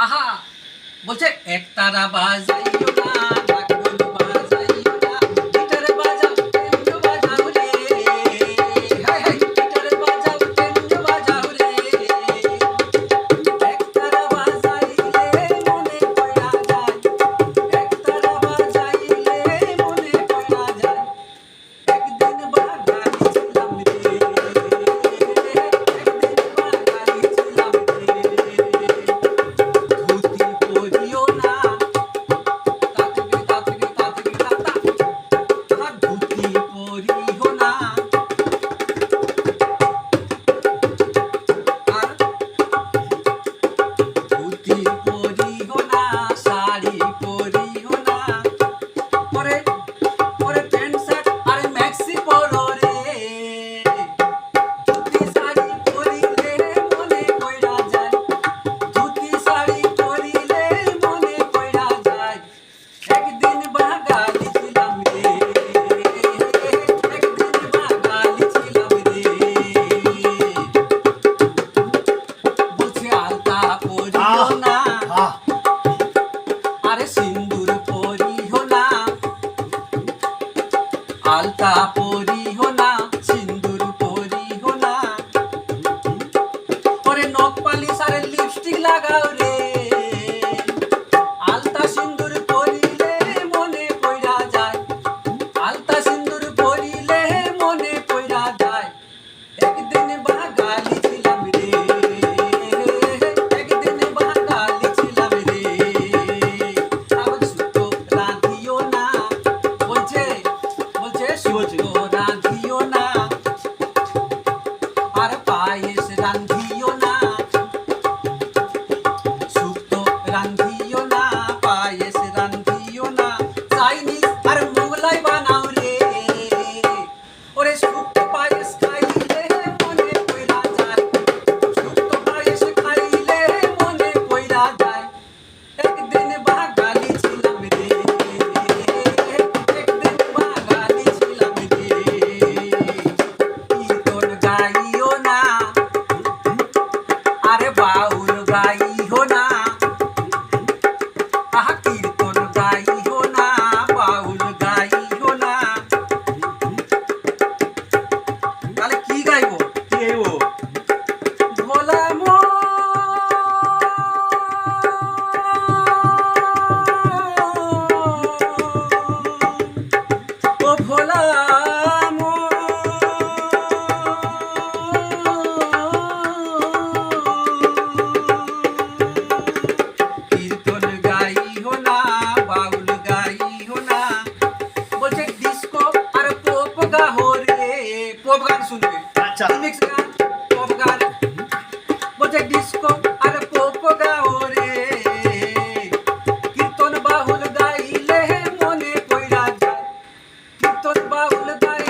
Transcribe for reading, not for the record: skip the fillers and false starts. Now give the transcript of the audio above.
আহা বলছে একতারা বাজাইও না ঢাকঢোল বাজাইও না গিটার বাজাও টেন্ডো বাজাও রে হাই হাই গিটার বাজাও টেন্ডো বাজাও রে একতারা বাজাইলে মনে পড়া যায় একতারা বাজাইলে মনে পড়া যায় একদিন বাঙালি ছিলাম রে একদিন বাঙালি ছিলাম রে ধুতি পরিও না তাতকে তাতকে তাতকে তাতা আর ধুতি পরিও না আর ধুতি পরিও না শাড়ি পরিও না পরে পরে প্যান্ট শার্ট আর ম্যাক্সি পরো রে ধুতি শাড়ি পরিলে মনে পড়া যায় ধুতি শাড়ি পরিলে মনে পড়া যায় একদিন বাঙালি ছিলাম রে একদিন বাঙালি ছিলাম রে বলছে আলতা পরিও না আরে সিন্দুর পরিও না আলতা পরিও না সিন্দুর পরিও না পরে নখ পালিশ আর লিপস্টিক লাগাও রে আলতা সিন্দুর পরিলে মনে পড়া যায় আলতা সিন্দুর পরিলে মনে পড়া যায় একদিন বাঙালি ছিলাম রে একদিন বাঙালি ছিলাম রে আবার সুতো রাঁধিও না বলছে বলছে সুতো রাঁধিও না আর পায়েস রাঁধিও না সুতো রাঁধিও না পায়েস রাঁধিও না চাইনিজ আর মোগলাই বানাও রে ওরে সুতো পায়েস খাইলে মনে পড়া যায় সুতো পায়েস খাইলে মনে পড়া যায় একদিন বাঙালি ছিলাম রে একদিন বাঙালি ছিলাম রে কীর্তন গাইও না আরে বাউল গাইও না আহা কীর্তন গাইও না বাউল গাইও না তাহলে কি গাইবো ভোলা মো ও ভোলা মো কীর্তন গাইও না বাউল গাইও না বলছে ডিস্কো আর পপ গাও রে পপ গান শুনবে আচ্ছা। রিমিক্স গান পপ গান বলছে ডিস্কো আর পপ গাও রে কীর্তন বাউল গাইলে মনে পড়া যায় কীর্তন বাউল গাইলে